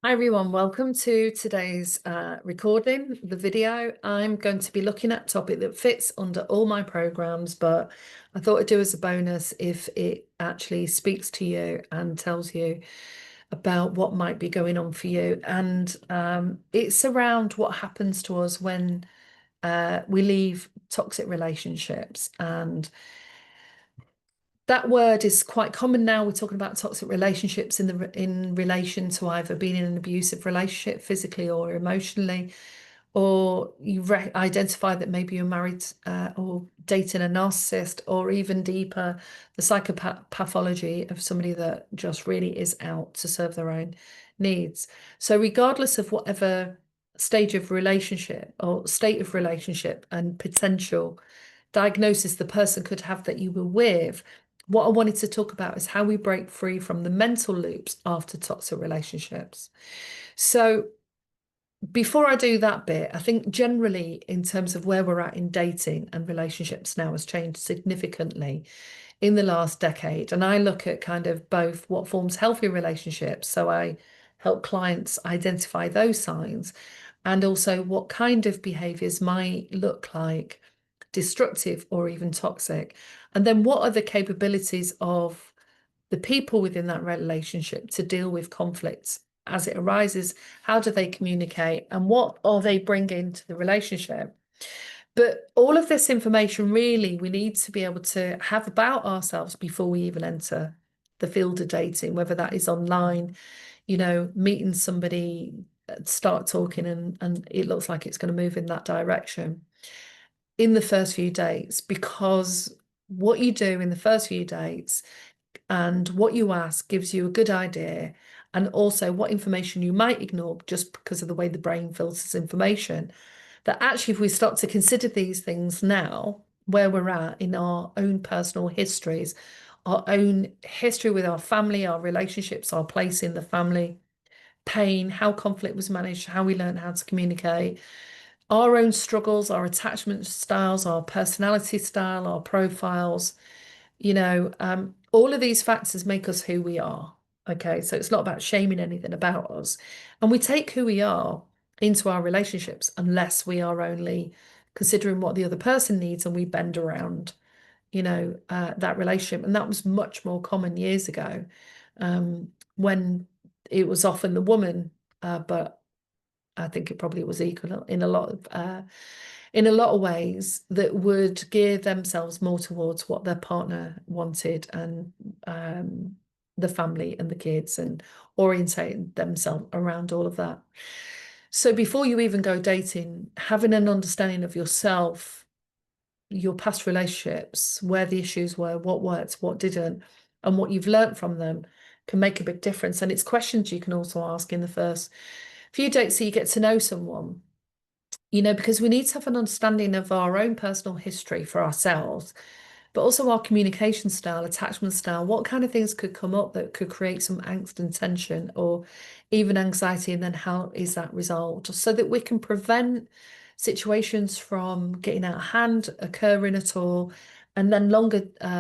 Hi everyone, welcome to today's recording, the video. I'm going to be looking at a topic that fits under all my programs, but I thought I'd do as a bonus if it actually speaks to you and tells you about what might be going on for you. And it's around what happens to us when we leave toxic relationships. And that word is quite common now. We're talking about toxic relationships in relation to either being in an abusive relationship, physically or emotionally, or you identify that maybe you're married or dating a narcissist, or even deeper, the psychopathology of somebody that just really is out to serve their own needs. So, regardless of whatever stage of relationship or state of relationship and potential diagnosis the person could have that you were with, what I wanted to talk about is how we break free from the mental loops after toxic relationships. So, before I do that bit, I think generally, in terms of where we're at in dating and relationships now, has changed significantly in the last decade. And I look at kind of both what forms healthy relationships. So I help clients identify those signs, and also what kind of behaviors might look like destructive or even toxic. And then what are the capabilities of the people within that relationship to deal with conflicts as it arises? How do they communicate? And what are they bringing to the relationship? But all of this information, really, we need to be able to have about ourselves before we even enter the field of dating, whether that is online, meeting somebody, start talking, and it looks like it's going to move in that direction in the first few dates, because what you do in the first few dates and what you ask gives you a good idea, and also what information you might ignore just because of the way the brain filters information. That actually, if we start to consider these things now, where we're at in our own personal histories, our own history with our family, our relationships, our place in the family, pain, how conflict was managed, how we learned how to communicate, our own struggles, our attachment styles, our personality style, our profiles, all of these factors make us who we are. Okay, so it's not about shaming anything about us. And we take who we are into our relationships unless we are only considering what the other person needs, and we bend around, that relationship. And that was much more common years ago, when it was often the woman, but I think it probably was equal in a lot of ways, that would gear themselves more towards what their partner wanted, and the family and the kids, and orientating themselves around all of that. So before you even go dating, having an understanding of yourself, your past relationships, where the issues were, what worked, what didn't, and what you've learnt from them can make a big difference. And it's questions you can also ask in the first few dates so you get to know someone, because we need to have an understanding of our own personal history for ourselves, but also our communication style, attachment style. What kind of things could come up that could create some angst and tension, or even anxiety? And then how is that resolved so that we can prevent situations from getting out of hand, occurring at all, and then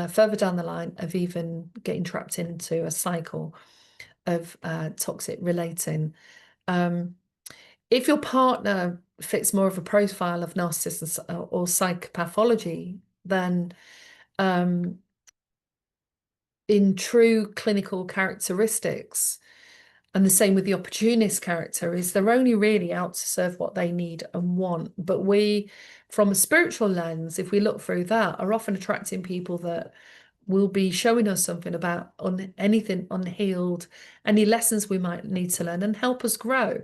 further down the line, of even getting trapped into a cycle of toxic relating. Um, if your partner fits more of a profile of narcissism or psychopathology, then um, in true clinical characteristics, and the same with the opportunist character, is they're only really out to serve what they need and want. But we, from a spiritual lens, if we look through that, are often attracting people that will be showing us something about anything unhealed, any lessons we might need to learn, and help us grow.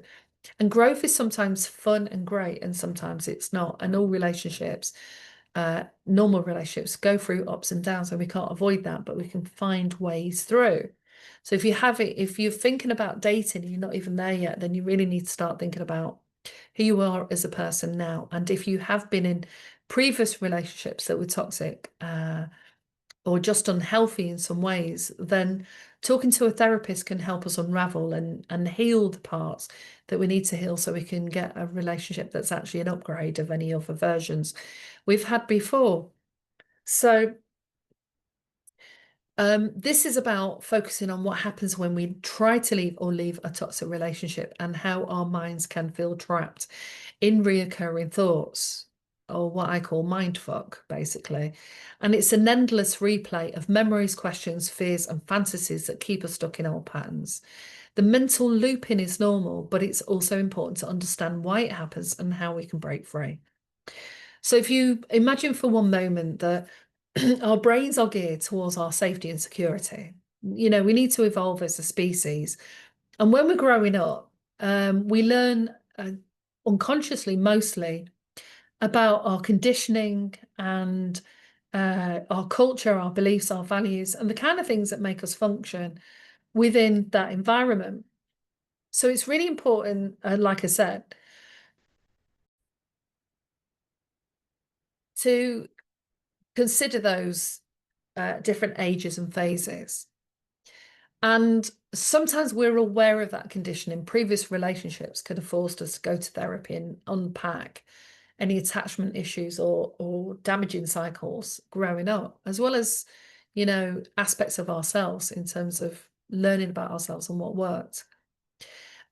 And growth is sometimes fun and great, and sometimes it's not. And all relationships, normal relationships, go through ups and downs, and we can't avoid that, but we can find ways through. So if you're thinking about dating and you're not even there yet, then you really need to start thinking about who you are as a person now. And if you have been in previous relationships that were toxic, or just unhealthy in some ways, then talking to a therapist can help us unravel and heal the parts that we need to heal, so we can get a relationship that's actually an upgrade of any other versions we've had before. So This is about focusing on what happens when we try to leave or leave a toxic relationship and how our minds can feel trapped in reoccurring thoughts, or what I call mind fuck, basically. And it's an endless replay of memories, questions, fears, and fantasies that keep us stuck in old patterns. The mental looping is normal, but it's also important to understand why it happens and how we can break free. So if you imagine for one moment that our brains are geared towards our safety and security, we need to evolve as a species. And when we're growing up, we learn unconsciously mostly about our conditioning and our culture, our beliefs, our values, and the kind of things that make us function within that environment. So it's really important, like I said, to consider those different ages and phases. And sometimes we're aware of that condition. Previous relationships could have forced us to go to therapy and unpack any attachment issues or damaging cycles growing up, as well as, aspects of ourselves in terms of learning about ourselves and what worked.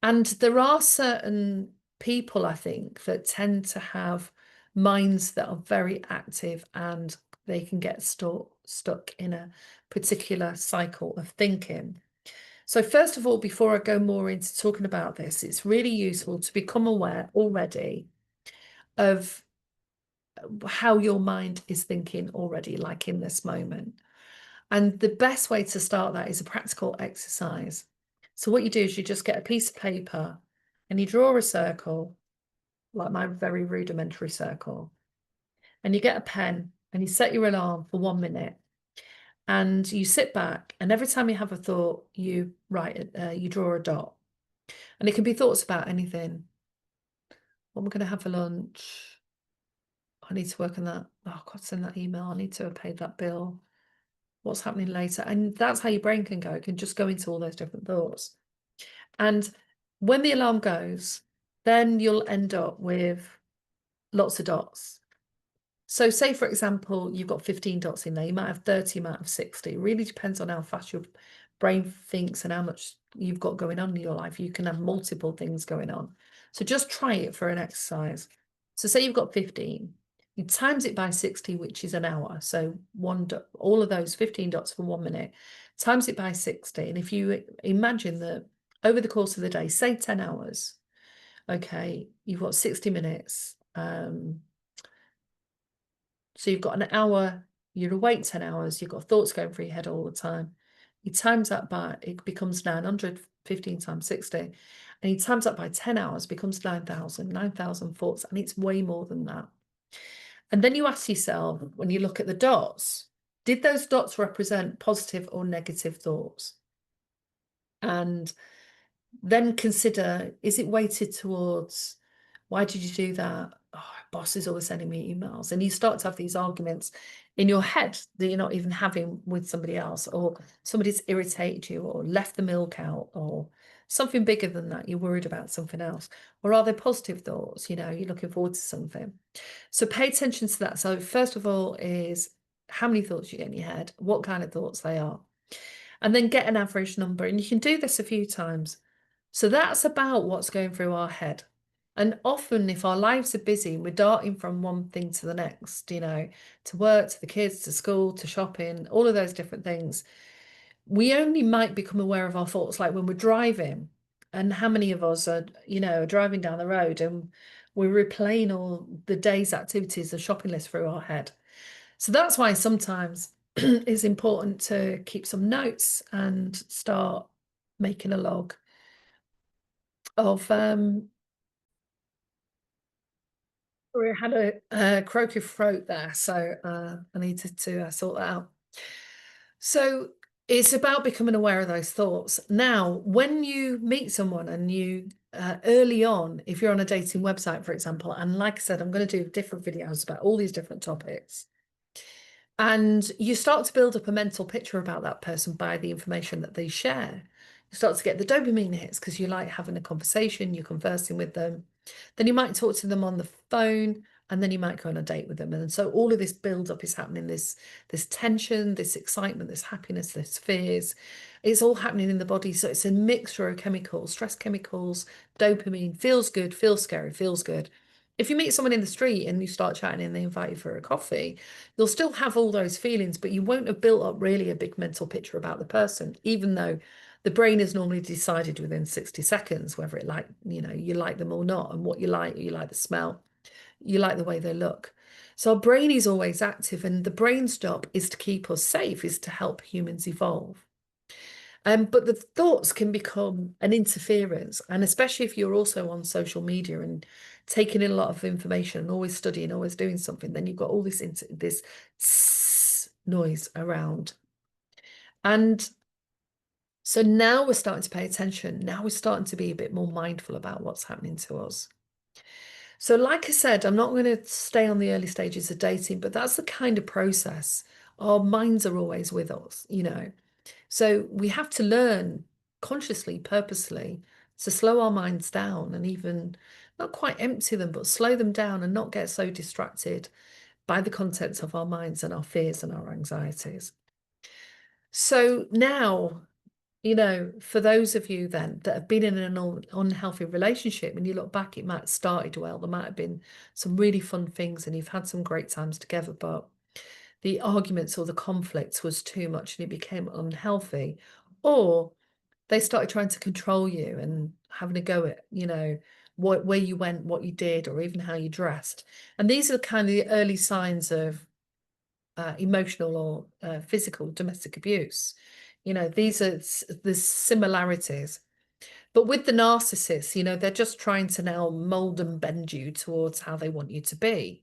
And there are certain people, I think, that tend to have minds that are very active and they can get stuck in a particular cycle of thinking. So, first of all, before I go more into talking about this, it's really useful to become aware already of how your mind is thinking already, like in this moment. And the best way to start that is a practical exercise. So, what you do is you just get a piece of paper and you draw a circle, like my very rudimentary circle, and you get a pen and you set your alarm for 1 minute. And you sit back, and every time you have a thought, you write it, you draw a dot. And it can be thoughts about anything. What am I going to have for lunch? I need to work on that. Oh, God, send that email. I need to have paid that bill. What's happening later? And that's how your brain can go. It can just go into all those different thoughts. And when the alarm goes, then you'll end up with lots of dots. So say, for example, you've got 15 dots in there. You might have 30, you might have 60. It really depends on how fast your brain thinks and how much you've got going on in your life. You can have multiple things going on. So just try it for an exercise. So say you've got 15. You times it by 60, which is an hour. So all of those 15 dots for 1 minute, times it by 60. And if you imagine that over the course of the day, say 10 hours, okay, you've got 60 minutes. So you've got an hour, you're awake 10 hours, you've got thoughts going through your head all the time. You times that by, it becomes 915 times 60. And you times that by 10 hours, becomes 9,000 thoughts. And it's way more than that. And then you ask yourself, when you look at the dots, did those dots represent positive or negative thoughts? And then consider, is it weighted towards, why did you do that? Oh, boss is always sending me emails. And you start to have these arguments in your head that you're not even having with somebody else, or somebody's irritated you or left the milk out, or something bigger than that. You're worried about something else. Or are there positive thoughts? You're looking forward to something. So pay attention to that. So first of all is how many thoughts you get in your head, what kind of thoughts they are, and then get an average number. And you can do this a few times. So that's about what's going through our head. And often, if our lives are busy, we're darting from one thing to the next, to work, to the kids, to school, to shopping, all of those different things. We only might become aware of our thoughts like when we're driving. And how many of us are, driving down the road and we're replaying all the day's activities, the shopping list through our head. So that's why sometimes it's important to keep some notes and start making a log of we had a croaky throat there, so I needed to sort that out. So it's about becoming aware of those thoughts. Now, when you meet someone and you early on, if you're on a dating website, for example, and like I said, I'm going to do different videos about all these different topics. And you start to build up a mental picture about that person by the information that they share. You start to get the dopamine hits because you like having a conversation, you're conversing with them. Then you might talk to them on the phone and then you might go on a date with them. And so all of this build up is happening, this tension, this excitement, this happiness, this fears. It's all happening in the body. So it's a mixture of chemicals, stress chemicals, dopamine, feels good, feels scary, feels good. If you meet someone in the street and you start chatting and they invite you for a coffee, you'll still have all those feelings, but you won't have built up really a big mental picture about the person, even though the brain is normally decided within 60 seconds whether it you like them or not, and what you like the smell, you like the way they look. So our brain is always active, and the brain's job is to keep us safe, is to help humans evolve. But the thoughts can become an interference, and especially if you're also on social media and taking in a lot of information and always studying, always doing something, then you've got all this noise around. And so now we're starting to pay attention. Now we're starting to be a bit more mindful about what's happening to us. So, like I said, I'm not going to stay on the early stages of dating, but that's the kind of process. Our minds are always with us, you know. So we have to learn consciously, purposely, to slow our minds down and even not quite empty them, but slow them down and not get so distracted by the contents of our minds and our fears and our anxieties. So now, you know, for those of you then that have been in an unhealthy relationship, when you look back, it might have started well, there might have been some really fun things and you've had some great times together, but the arguments or the conflicts was too much and it became unhealthy, or they started trying to control you and having a go at, you know, where you went, what you did, or even how you dressed. And these are kind of the early signs of emotional or physical domestic abuse. You know, these are the similarities. But with the narcissists, you know, they're just trying to now mold and bend you towards how they want you to be.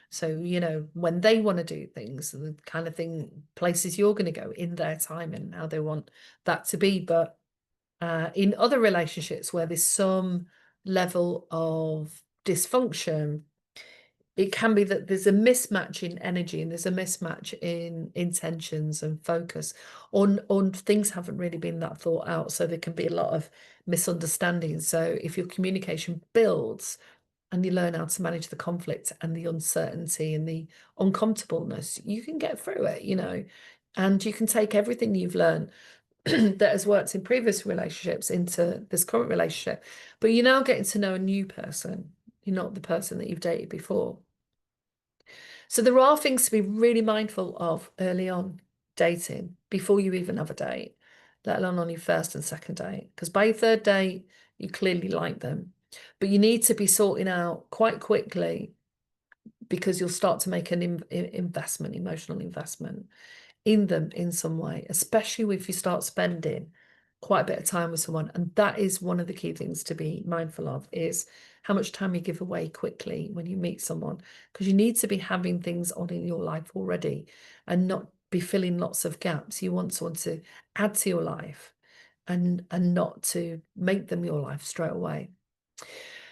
So, you know, when they want to do things, the kind of thing, places you're going to go in their time and how they want that to be. But in other relationships where there's some level of dysfunction, it can be that there's a mismatch in energy and there's a mismatch in intentions and focus on things haven't really been that thought out. So there can be a lot of misunderstandings. So if your communication builds and you learn how to manage the conflict and the uncertainty and the uncomfortableness, you can get through it, you know, and you can take everything you've learned that has worked in previous relationships into this current relationship. But you're now getting to know a new person. You're not the person that you've dated before. So there are things to be really mindful of early on dating before you even have a date, let alone on your first and second date. Because by your third date, you clearly like them. But you need to be sorting out quite quickly, because you'll start to make an investment, emotional investment in them in some way, especially if you start spending quite a bit of time with someone. And that is one of the key things to be mindful of, is how much time you give away quickly when you meet someone, because you need to be having things on in your life already and not be filling lots of gaps. You want someone to add to your life and not to make them your life straight away.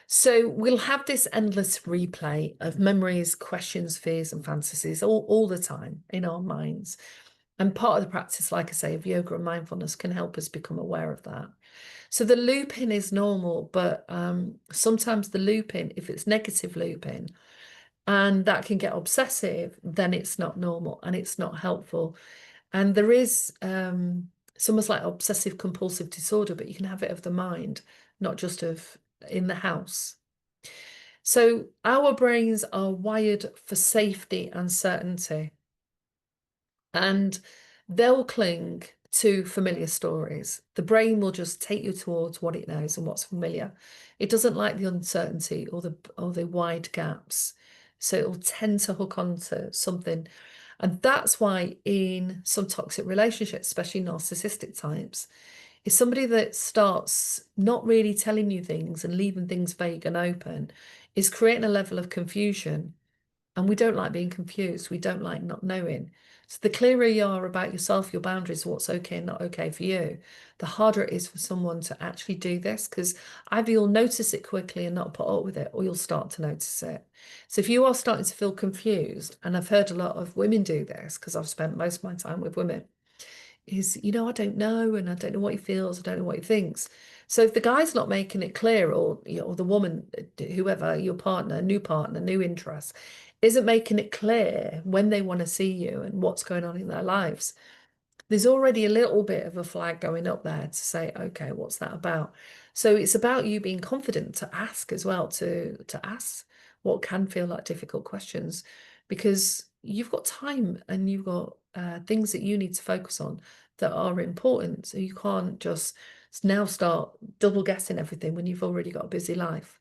So we'll have this endless replay of memories, questions, fears, and fantasies all the time in our minds. And part of the practice, like I say, of yoga and mindfulness can help us become aware of that. So the looping is normal, but sometimes the looping, if it's negative looping, and that can get obsessive, then it's not normal and it's not helpful. And there is it's almost like obsessive compulsive disorder, but you can have it of the mind, not just of in the house. So our brains are wired for safety and certainty, and they'll cling to familiar stories. The brain will just take you towards what it knows and what's familiar. It doesn't like the uncertainty or the wide gaps. So it'll tend to hook onto something. And that's why in some toxic relationships, especially narcissistic types, is somebody that starts not really telling you things and leaving things vague and open, is creating a level of confusion. And we don't like being confused. We don't like not knowing. So the clearer you are about yourself, your boundaries, what's okay and not okay for you, the harder it is for someone to actually do this, because either you'll notice it quickly and not put up with it, or you'll start to notice it. So if you are starting to feel confused, and I've heard a lot of women do this because I've spent most of my time with women, is, I don't know, and I don't know what he feels, I don't know what he thinks. So if the guy's not making it clear, or or the woman, whoever, your partner, new interest, isn't making it clear when they want to see you and what's going on in their lives, there's already a little bit of a flag going up there to say, okay, what's that about? So it's about you being confident to ask as well, to ask what can feel like difficult questions, because you've got time and you've got things that you need to focus on that are important. So you can't just now start double guessing everything when you've already got a busy life.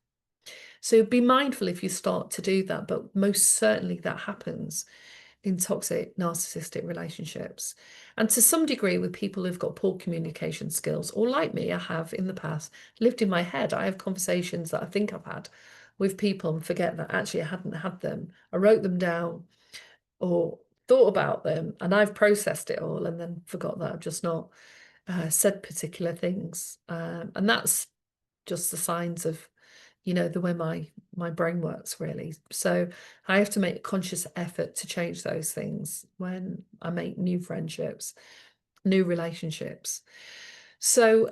So be mindful if you start to do that, but most certainly that happens in toxic narcissistic relationships. And to some degree, with people who've got poor communication skills, or like me, I have in the past lived in my head. I have conversations that I think I've had with people and forget that actually I hadn't had them. I wrote them down or thought about them, and I've processed it all and then forgot that I've just not said particular things. And that's just the signs of the way my brain works, really. So I have to make a conscious effort to change those things when I make new friendships, new relationships. So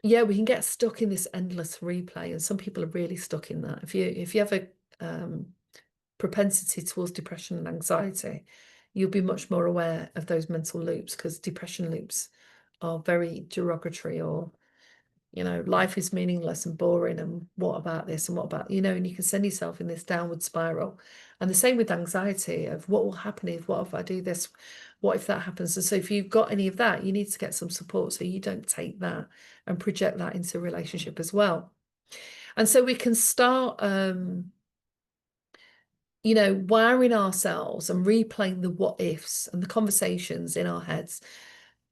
yeah, we can get stuck in this endless replay, and some people are really stuck in that. If you have a propensity towards depression and anxiety, you'll be much more aware of those mental loops, because depression loops are very derogatory, or life is meaningless and boring, and what about this and what about, and you can send yourself in this downward spiral. And the same with anxiety of what will happen what if I do this, what if that happens. And so if you've got any of that, you need to get some support so you don't take that and project that into a relationship as well. And so we can start wiring ourselves and replaying the what ifs and the conversations in our heads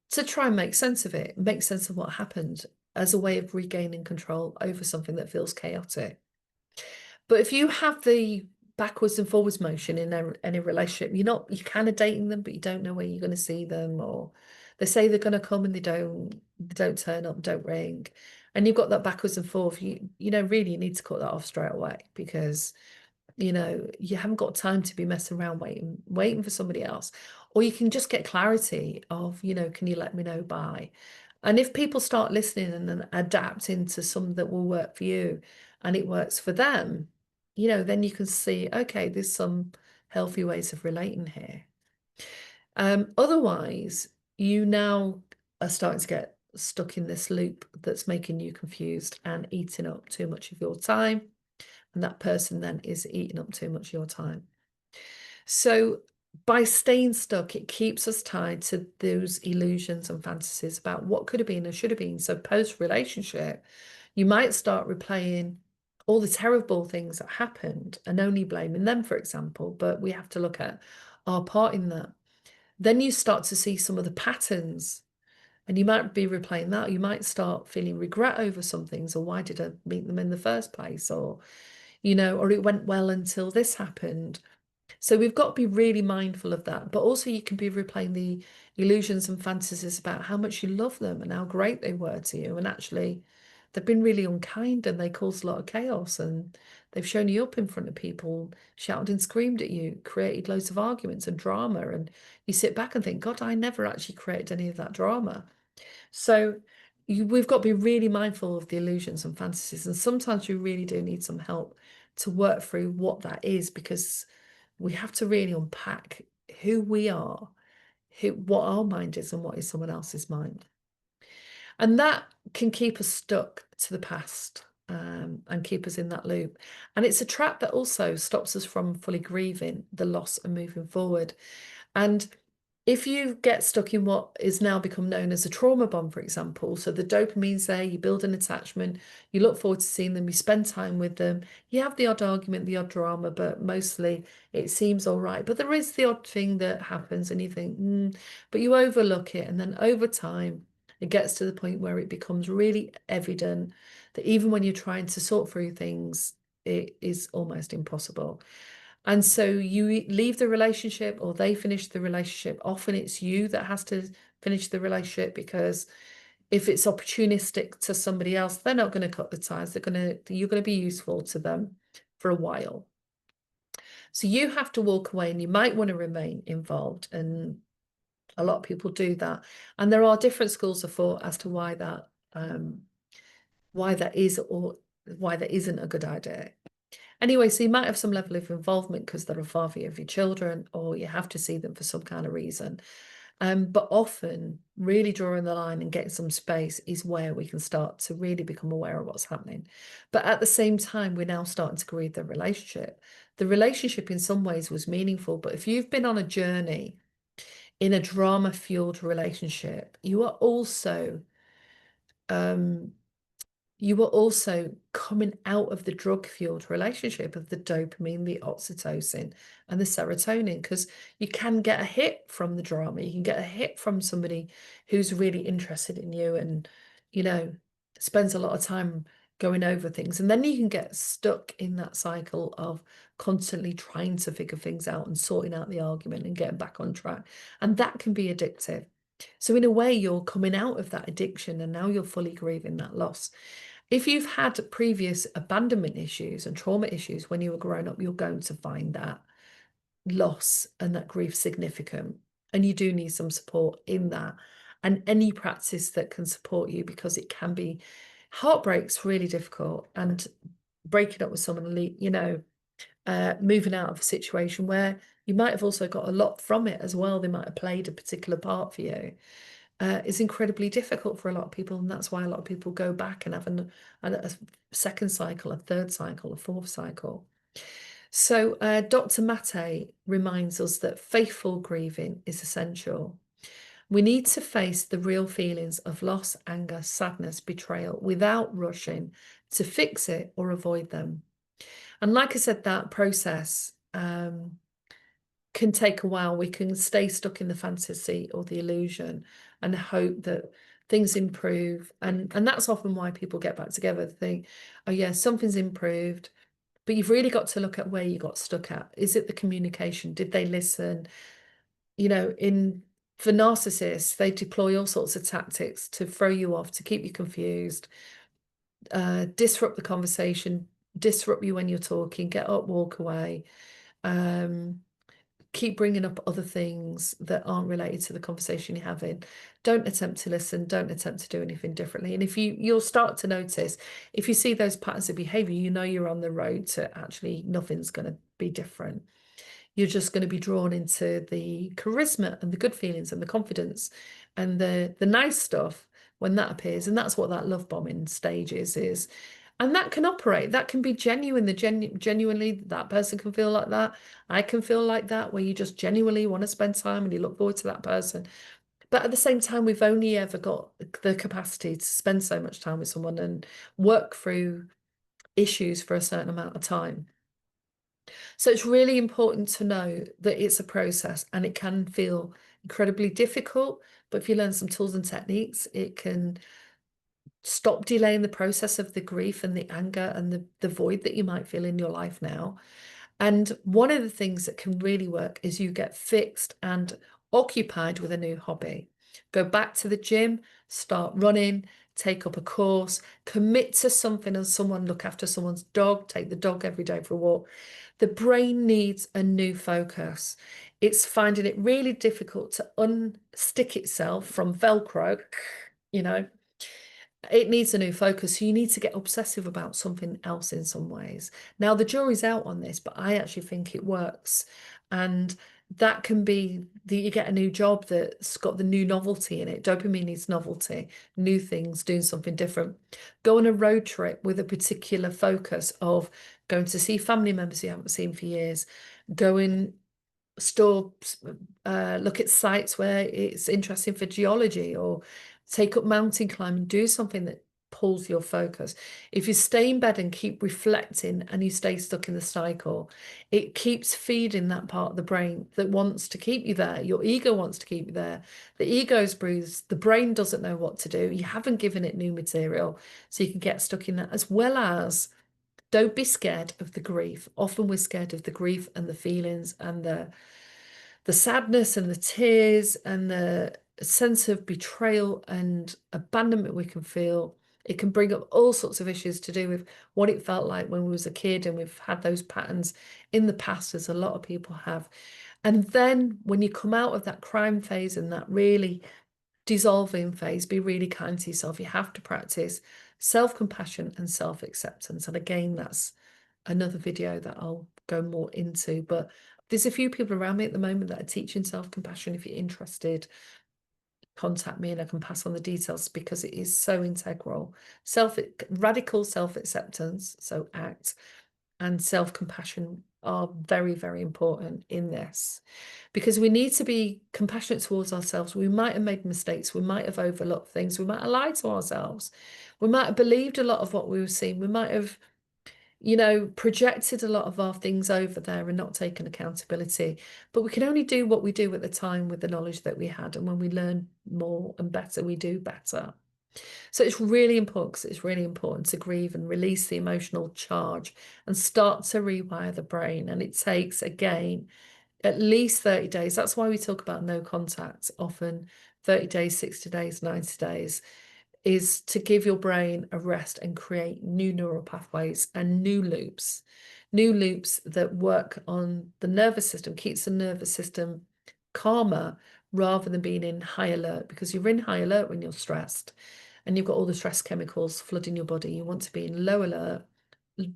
to try and make sense of it, make sense of what happened, as a way of regaining control over something that feels chaotic. But if you have the backwards and forwards motion in any relationship, you're kind of dating them, but you don't know where you're going to see them, or they say they're going to come and they don't turn up, don't ring, and you've got that backwards and forth. Really you need to cut that off straight away, because you haven't got time to be messing around waiting for somebody else. Or you can just get clarity of, can you let me know by? And if people start listening and then adapting to some that will work for you and it works for them, then you can see, okay, there's some healthy ways of relating here. Otherwise, you now are starting to get stuck in this loop that's making you confused and eating up too much of your time. And that person then is eating up too much of your time. So by staying stuck, it keeps us tied to those illusions and fantasies about what could have been or should have been. So post-relationship, you might start replaying all the terrible things that happened and only blaming them, for example, but we have to look at our part in that. Then you start to see some of the patterns, and you might be replaying that. You might start feeling regret over some things, or why did I meet them in the first place, or or it went well until this happened. So we've got to be really mindful of that. But also you can be replaying the illusions and fantasies about how much you love them and how great they were to you. And actually, they've been really unkind and they caused a lot of chaos, and they've shown you up in front of people, shouted and screamed at you, created loads of arguments and drama. And you sit back and think, God, I never actually created any of that drama. So we've got to be really mindful of the illusions and fantasies. And sometimes we really do need some help to work through what that is, because we have to really unpack who we are, what our mind is, and what is someone else's mind. And that can keep us stuck to the past, and keep us in that loop. And it's a trap that also stops us from fully grieving the loss and moving forward. And if you get stuck in what is now become known as a trauma bond, for example, so the dopamine's there, you build an attachment, you look forward to seeing them, you spend time with them, you have the odd argument, the odd drama, but mostly it seems all right. But there is the odd thing that happens and you think, but you overlook it. And then over time, it gets to the point where it becomes really evident that even when you're trying to sort through things, it is almost impossible. And so you leave the relationship, or they finish the relationship. Often it's you that has to finish the relationship, because if it's opportunistic to somebody else, they're not going to cut the ties. You're going to be useful to them for a while. So you have to walk away, and you might want to remain involved and A lot of people do that, and there are different schools of thought as to why that is or why that isn't a good idea. Anyway, so you might have some level of involvement because they're a father of your children, or you have to see them for some kind of reason. But often, really drawing the line and getting some space is where we can start to really become aware of what's happening. But at the same time, we're now starting to grieve the relationship. The relationship, in some ways, was meaningful, but if you've been on a journey in a drama-fueled relationship, you were also coming out of the drug-fueled relationship of the dopamine, the oxytocin, and the serotonin, because you can get a hit from the drama. You can get a hit from somebody who's really interested in you and, spends a lot of time going over things. And then you can get stuck in that cycle of constantly trying to figure things out and sorting out the argument and getting back on track. And that can be addictive. So in a way, you're coming out of that addiction and now you're fully grieving that loss. If you've had previous abandonment issues and trauma issues when you were growing up, you're going to find that loss and that grief significant. And you do need some support in that. And any practice that can support you, because it can be, heartbreak's really difficult, and breaking up with someone, moving out of a situation where you might have also got a lot from it as well. They might have played a particular part for you. Is incredibly difficult for a lot of people, and that's why a lot of people go back and have a second cycle, a third cycle, a fourth cycle. So Dr. Mate reminds us that faithful grieving is essential. We need to face the real feelings of loss, anger, sadness, betrayal without rushing to fix it or avoid them. And like I said, that process can take a while. We can stay stuck in the fantasy or the illusion and hope that things improve. And that's often why people get back together. They think, oh yeah, something's improved. But you've really got to look at where you got stuck at. Is it the communication? Did they listen? For narcissists, they deploy all sorts of tactics to throw you off, to keep you confused, disrupt the conversation, disrupt you when you're talking, get up, walk away. Keep bringing up other things that aren't related to the conversation you're having. Don't attempt to listen. Don't attempt to do anything differently. And if you'll start to notice, if you see those patterns of behavior, you're on the road to actually nothing's going to be different. You're just going to be drawn into the charisma and the good feelings and the confidence and the nice stuff when that appears. And that's what that love bombing stage is. And that can operate, that can be genuine. Genuinely, that person can feel like that. I can feel like that, where you just genuinely want to spend time and you look forward to that person. But at the same time, we've only ever got the capacity to spend so much time with someone and work through issues for a certain amount of time. So it's really important to know that it's a process and it can feel incredibly difficult. But if you learn some tools and techniques, it can stop delaying the process of the grief and the anger and the void that you might feel in your life now. And one of the things that can really work is you get fixed and occupied with a new hobby. Go back to the gym, start running, take up a course, commit to something and someone, look after someone's dog, take the dog every day for a walk. The brain needs a new focus. It's finding it really difficult to unstick itself from Velcro, It needs a new focus. So you need to get obsessive about something else in some ways. Now, the jury's out on this, but I actually think it works. And that can be that you get a new job that's got the new novelty in it. Dopamine needs novelty, new things, doing something different. Go on a road trip with a particular focus of going to see family members you haven't seen for years, going look at sites where it's interesting for geology, or take up mountain climbing, do something that pulls your focus. If you stay in bed and keep reflecting and you stay stuck in the cycle, it keeps feeding that part of the brain that wants to keep you there. Your ego wants to keep you there. The ego's bruised. The brain doesn't know what to do. You haven't given it new material, so you can get stuck in that. As well as, don't be scared of the grief. Often we're scared of the grief and the feelings and the sadness and the tears and the sense of betrayal and abandonment we can feel. It can bring up all sorts of issues to do with what it felt like when we was a kid, and we've had those patterns in the past, as a lot of people have. And then when you come out of that crime phase and that really dissolving phase, be really kind to yourself. You have to practice self-compassion and self-acceptance. And again, that's another video that I'll go more into. But there's a few people around me at the moment that are teaching self-compassion. If you're interested, contact me and I can pass on the details, because it is so integral. Radical self-acceptance, so ACT, and self-compassion are very, very important in this, because we need to be compassionate towards ourselves. We might have made mistakes. We might have overlooked things. We might have lied to ourselves. We might have believed a lot of what we were seeing. We might have, projected a lot of our things over there and not taken accountability. But we can only do what we do at the time with the knowledge that we had. And when we learn more and better, we do better. So it's really important, because it's really important to grieve and release the emotional charge and start to rewire the brain. And it takes, again, at least 30 days. That's why we talk about no contact often. 30 days, 60 days, 90 days is to give your brain a rest and create new neural pathways and new loops that work on the nervous system, keeps the nervous system calmer rather than being in high alert, because you're in high alert when you're stressed and you've got all the stress chemicals flooding your body. You want to be in low alert,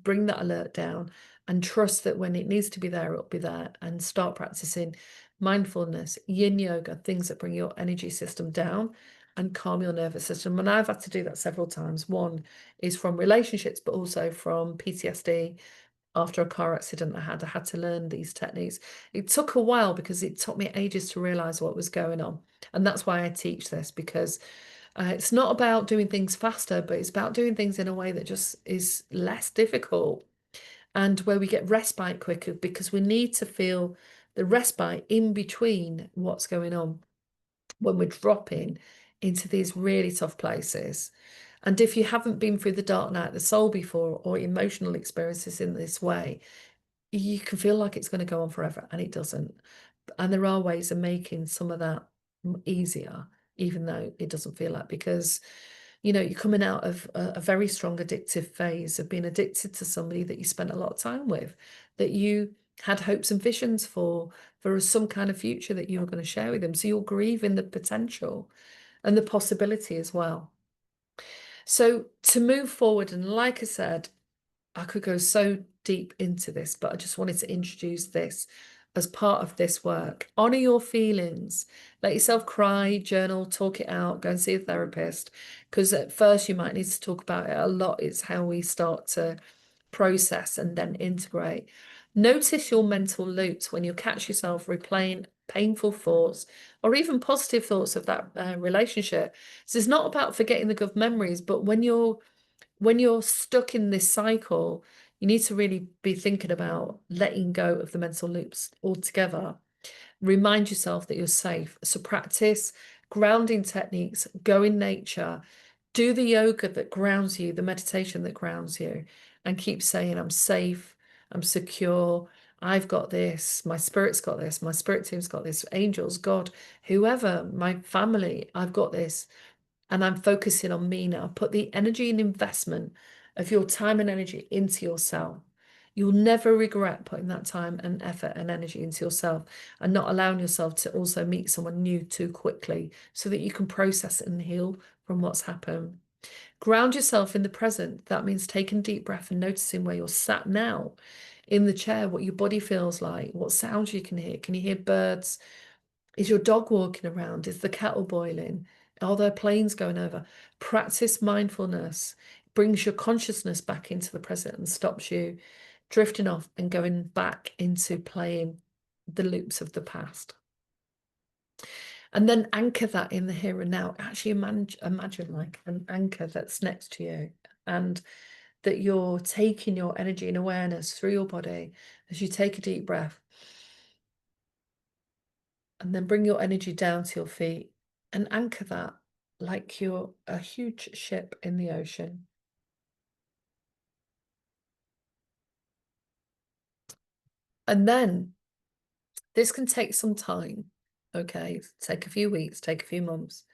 bring that alert down and trust that when it needs to be there, it'll be there, and start practicing mindfulness, yin yoga, things that bring your energy system down and calm your nervous system. And I've had to do that several times. One is from relationships, but also from PTSD. After a car accident I had to learn these techniques. It took a while because it took me ages to realize what was going on. And that's why I teach this, because it's not about doing things faster, but it's about doing things in a way that just is less difficult and where we get respite quicker, because we need to feel the respite in between what's going on when we're dropping into these really tough places. And if you haven't been through the dark night of the soul before, or emotional experiences in this way, you can feel like it's going to go on forever, and it doesn't. And there are ways of making some of that easier, even though it doesn't feel like, because you're coming out of a very strong addictive phase of being addicted to somebody that you spent a lot of time with, that you had hopes and visions for some kind of future that you were going to share with them. So you're grieving the potential and the possibility as well. So to move forward, and like I said, I could go so deep into this, but I just wanted to introduce this as part of this work. Honor your feelings. Let yourself cry, journal, talk it out, go and see a therapist. Because at first you might need to talk about it a lot. It's how we start to process and then integrate. Notice your mental loops when you catch yourself replaying painful thoughts or even positive thoughts of that relationship. So it's not about forgetting the good memories, but when you're stuck in this cycle, you need to really be thinking about letting go of the mental loops altogether. Remind yourself that you're safe. So practice grounding techniques, go in nature, do the yoga that grounds you, the meditation that grounds you, and keep saying, I'm safe, I'm secure, I've got this, my spirit's got this, my spirit team's got this, angels, God, whoever, my family, I've got this. And I'm focusing on me now. Put the energy and investment of your time and energy into yourself. You'll never regret putting that time and effort and energy into yourself, and not allowing yourself to also meet someone new too quickly, so that you can process and heal from what's happened. Ground yourself in the present. That means taking a deep breath and noticing where you're sat now in the chair, what your body feels like, what sounds you can hear. Can you hear birds? Is your dog walking around? Is the kettle boiling? Are there planes going over? Practice mindfulness. It brings your consciousness back into the present and stops you drifting off and going back into playing the loops of the past. And then anchor that in the here and now. Actually imagine like an anchor that's next to you, and that you're taking your energy and awareness through your body as you take a deep breath. And then bring your energy down to your feet and anchor that like you're a huge ship in the ocean. And then this can take some time, okay? Take a few weeks, take a few months.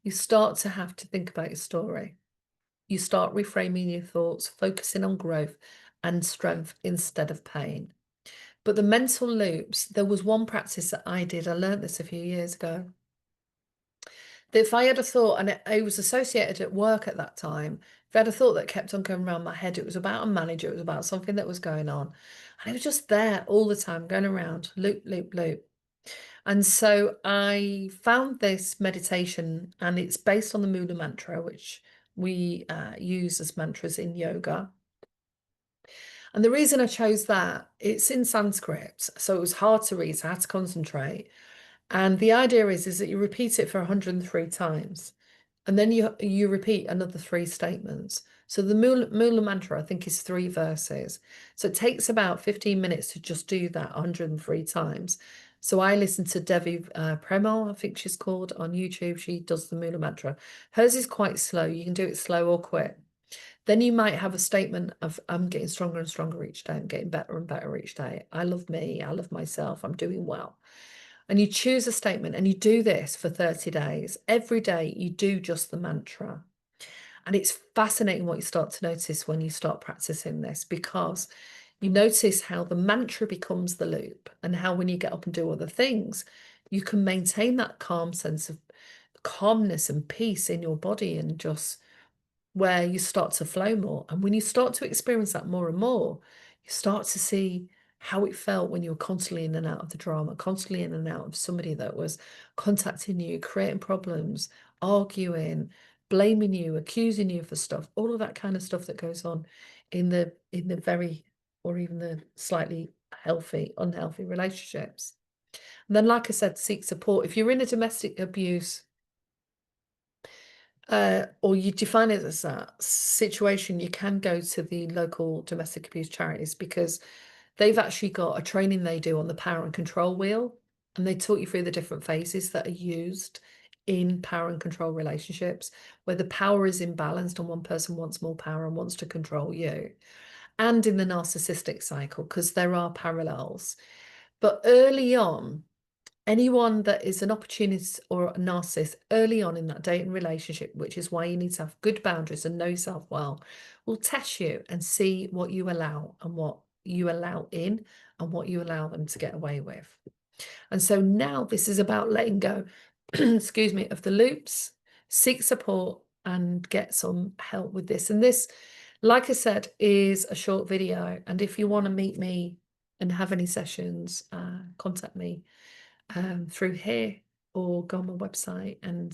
You start to have to think about your story. You start reframing your thoughts, focusing on growth and strength instead of pain. But the mental loops, there was one practice that I did. I learned this a few years ago. That if I had a thought, and it was associated at work at that time, if I had a thought that kept on going around my head, it was about a manager, it was about something that was going on. And it was just there all the time, going around, loop, loop, loop. And so I found this meditation, and it's based on the Mula mantra, which we use as mantras in yoga. And the reason I chose that, it's in Sanskrit, so it was hard to read, so I had to concentrate. And the idea is that you repeat it for 103 times, and then you repeat another 3 statements. So the Mula mantra, I think, is 3 verses. So it takes about 15 minutes to just do that 103 times. So I listened to Devi Premal, I think she's called, on YouTube. She does the Mula mantra. Hers is quite slow. You can do it slow or quick. Then you might have a statement of, I'm getting stronger and stronger each day. I'm getting better and better each day. I love me. I love myself. I'm doing well. And you choose a statement, and you do this for 30 days. Every day you do just the mantra. And it's fascinating what you start to notice when you start practicing this, because you notice how the mantra becomes the loop, and how when you get up and do other things, you can maintain that calm sense of calmness and peace in your body, and just where you start to flow more. And when you start to experience that more and more, you start to see how it felt when you were constantly in and out of the drama, constantly in and out of somebody that was contacting you, creating problems, arguing, blaming you, accusing you for stuff, all of that kind of stuff that goes on in the very, or even the slightly healthy, unhealthy relationships. And then, like I said, seek support. If you're in a domestic abuse, or you define it as that situation, you can go to the local domestic abuse charities, because they've actually got a training they do on the power and control wheel, and they talk you through the different phases that are used in power and control relationships, where the power is imbalanced and one person wants more power and wants to control you, and in the narcissistic cycle, because there are parallels. But early on, anyone that is an opportunist or a narcissist early on in that dating relationship, which is why you need to have good boundaries and know yourself well, will test you and see what you allow, and what you allow in, and what you allow them to get away with. And so now this is about letting go, excuse me, of the loops, seek support, and get some help with this. And this, like I said, is a short video. And if you want to meet me and have any sessions, contact me through here, or go on my website, and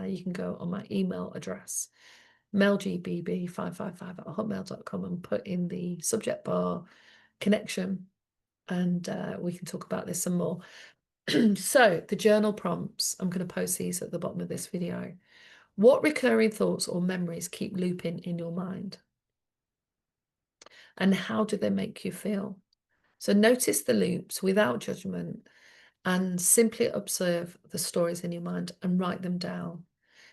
you can go on my email address, melgbb555@hotmail.com, and put in the subject bar connection, and we can talk about this some more. So the journal prompts, I'm going to post these at the bottom of this video. What recurring thoughts or memories keep looping in your mind? And how do they make you feel? So notice the loops without judgment, and simply observe the stories in your mind and write them down.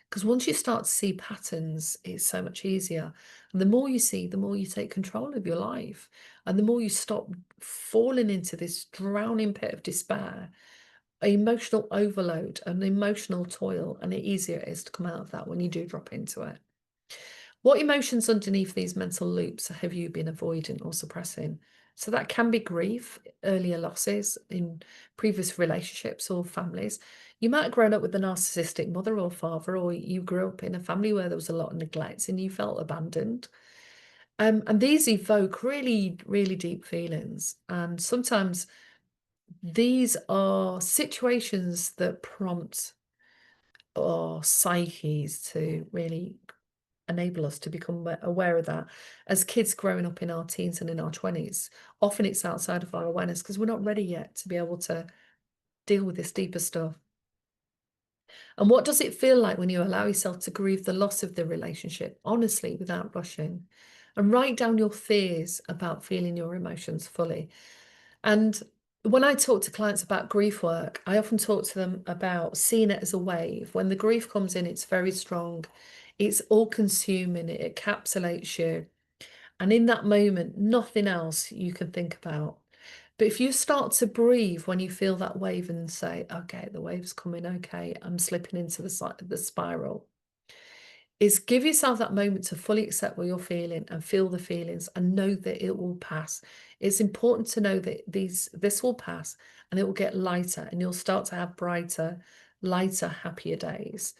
Because once you start to see patterns, it's so much easier. And the more you see, the more you take control of your life. And the more you stop falling into this drowning pit of despair, emotional overload, and emotional toil, and the easier it is to come out of that when you do drop into it. What emotions underneath these mental loops have you been avoiding or suppressing? So that can be grief, earlier losses in previous relationships or families. You might have grown up with a narcissistic mother or father, or you grew up in a family where there was a lot of neglect and you felt abandoned. And these evoke really, really deep feelings. And sometimes these are situations that prompt our psyches to really enable us to become aware of that. As kids growing up in our teens and in our 20s, often it's outside of our awareness, because we're not ready yet to be able to deal with this deeper stuff. And what does it feel like when you allow yourself to grieve the loss of the relationship, honestly, without rushing? And write down your fears about feeling your emotions fully. And when I talk to clients about grief work, I often talk to them about seeing it as a wave. When the grief comes in, it's very strong. It's all consuming, it encapsulates you. And in that moment, nothing else you can think about. But if you start to breathe when you feel that wave, and say, okay, the wave's coming, okay, I'm slipping into the spiral. is give yourself that moment to fully accept what you're feeling and feel the feelings and know that it will pass. It's important to know that this will pass and it will get lighter and you'll start to have brighter, lighter, happier days.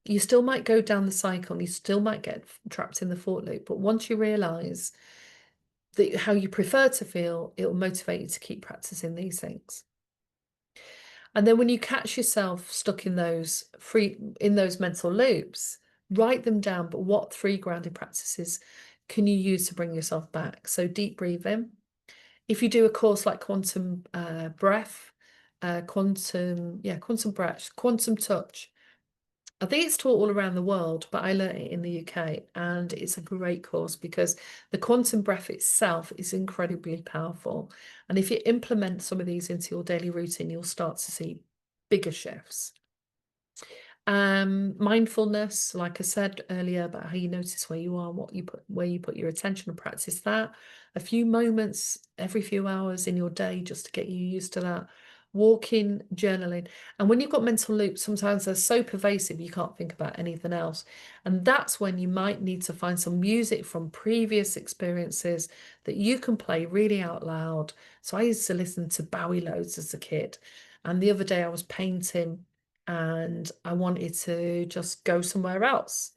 You still might go down the cycle and you still might get trapped in the thought loop, but once you realize that how you prefer to feel, it will motivate you to keep practicing these things. And then when you catch yourself stuck in those mental loops, write them down. But what 3 grounding practices can you use to bring yourself back? So deep breathing. If you do a course like quantum breath, quantum breath, quantum touch. I think it's taught all around the world, but I learned it in the UK, and it's a great course because the quantum breath itself is incredibly powerful. And if you implement some of these into your daily routine, you'll start to see bigger shifts. Mindfulness, like I said earlier, about how you notice where you are, where you put your attention, and practice that. A few moments every few hours in your day just to get you used to that. Walking, journaling. And when you've got mental loops, sometimes they're so pervasive you can't think about anything else. And that's when you might need to find some music from previous experiences that you can play really out loud. So I used to listen to Bowie loads as a kid. And the other day I was painting and I wanted to just go somewhere else.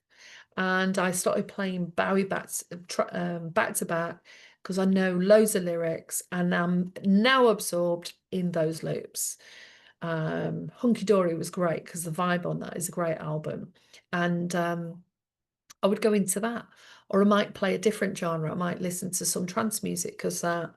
And I started playing Bowie back to back because I know loads of lyrics and I'm now absorbed in those loops. Hunky Dory was great because the vibe on that is a great album. And I would go into that. Or I might play a different genre. I might listen to some trance music because that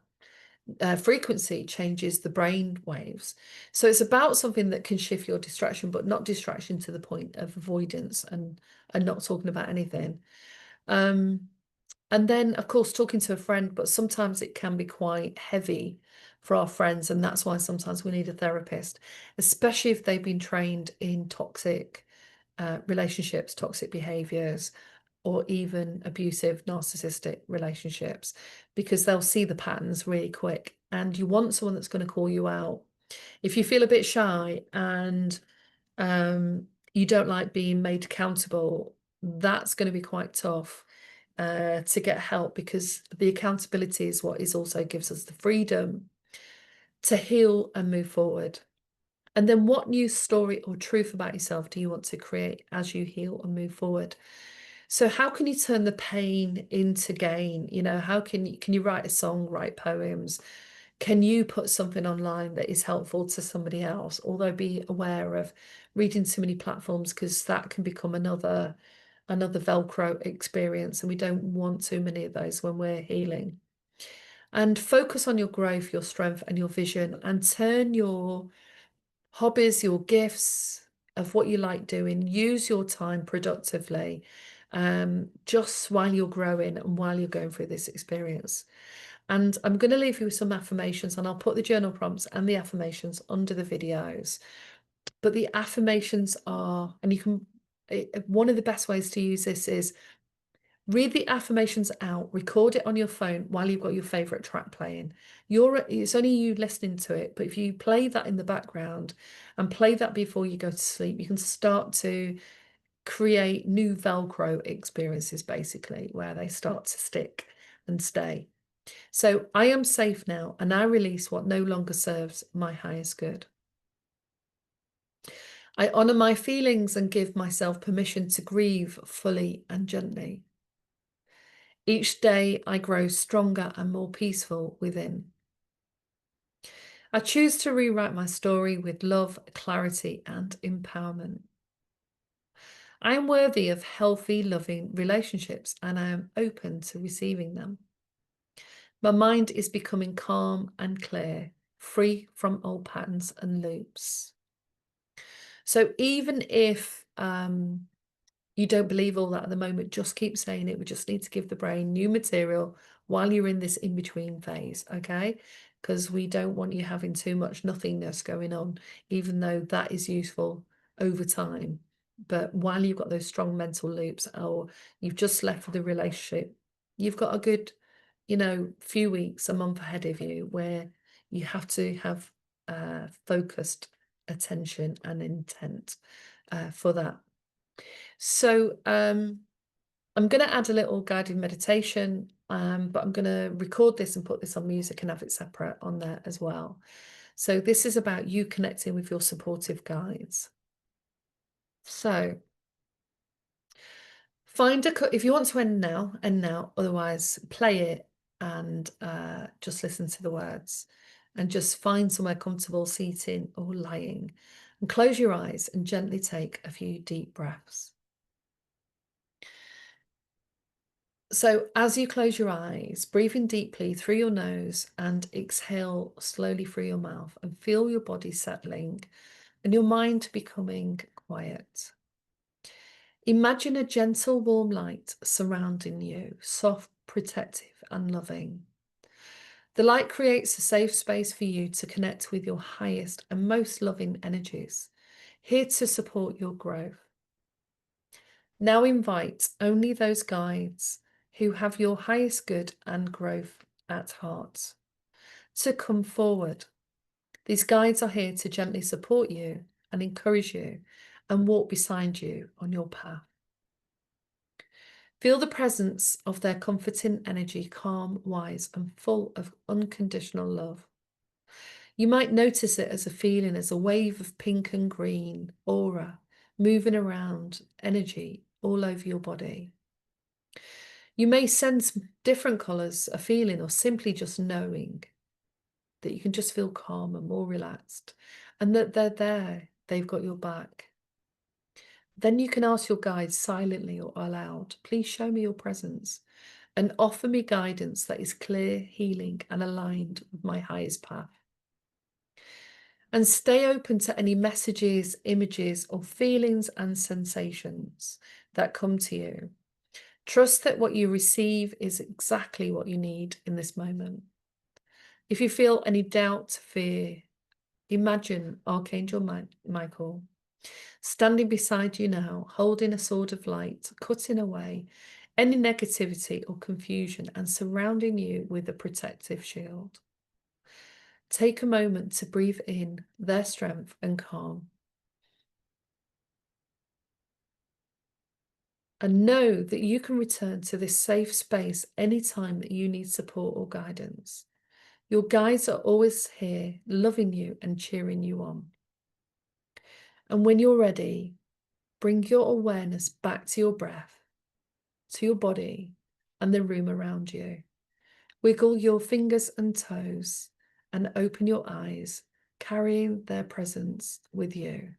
frequency changes the brain waves. So it's about something that can shift your distraction, but not distraction to the point of avoidance and not talking about anything. And then, of course, talking to a friend, but sometimes it can be quite heavy for our friends. And that's why sometimes we need a therapist, especially if they've been trained in toxic relationships, toxic behaviors, or even abusive, narcissistic relationships, because they'll see the patterns really quick. And you want someone that's going to call you out. If you feel a bit shy and you don't like being made accountable, that's going to be quite tough to get help, because the accountability is what is also gives us the freedom to heal and move forward. And then what new story or truth about yourself do you want to create as you heal and move forward? So how can you turn the pain into gain? You know, how can you write a song, write poems? Can you put something online that is helpful to somebody else? Although be aware of reading too many platforms, because that can become another Velcro experience, and we don't want too many of those when we're healing. And focus on your growth, your strength, and your vision, and turn your hobbies, your gifts of what you like doing, use your time productively, just while you're growing and while you're going through this experience. And I'm going to leave you with some affirmations, and I'll put the journal prompts and the affirmations under the videos. But the affirmations are, and you can, one of the best ways to use this is read the affirmations out, record it on your phone while you've got your favorite track playing. It's only you listening to it, but if you play that in the background and play that before you go to sleep, you can start to create new Velcro experiences, basically, where they start to stick and stay. So I am safe now, and I release what no longer serves my highest good. I honor my feelings and give myself permission to grieve fully and gently. Each day I grow stronger and more peaceful within. I choose to rewrite my story with love, clarity, and empowerment. I am worthy of healthy, loving relationships, and I am open to receiving them. My mind is becoming calm and clear, free from old patterns and loops. So even if you don't believe all that at the moment, just keep saying it. We just need to give the brain new material while you're in this in-between phase, okay? Because we don't want you having too much nothingness going on, even though that is useful over time. But while you've got those strong mental loops, or you've just left the relationship, you've got a good, few weeks, a month ahead of you where you have to have focused attention and intent for that. So I'm going to add a little guided meditation, but I'm going to record this and put this on music and have it separate on there as well. So this is about you connecting with your supportive guides. So find if you want to end now, otherwise play it and just listen to the words and just find somewhere comfortable seating or lying and close your eyes and gently take a few deep breaths. So as you close your eyes, breathe in deeply through your nose and exhale slowly through your mouth and feel your body settling and your mind becoming quiet. Imagine a gentle, warm light surrounding you, soft, protective, and loving. The light creates a safe space for you to connect with your highest and most loving energies, here to support your growth. Now invite only those guides who have your highest good and growth at heart to come forward. These guides are here to gently support you and encourage you and walk beside you on your path. Feel the presence of their comforting energy, calm, wise, and full of unconditional love. You might notice it as a feeling, as a wave of pink and green aura moving around, energy all over your body. You may sense different colours, a feeling, or simply just knowing that you can just feel calm and more relaxed and that they're there, they've got your back. Then you can ask your guides silently or aloud, please show me your presence and offer me guidance that is clear, healing, and aligned with my highest path. And stay open to any messages, images, or feelings and sensations that come to you. Trust that what you receive is exactly what you need in this moment. If you feel any doubt, fear, imagine Archangel Michael standing beside you now, holding a sword of light, cutting away any negativity or confusion and surrounding you with a protective shield. Take a moment to breathe in their strength and calm. And know that you can return to this safe space anytime that you need support or guidance. Your guides are always here, loving you and cheering you on. And when you're ready, bring your awareness back to your breath, to your body, and the room around you. Wiggle your fingers and toes and open your eyes, carrying their presence with you.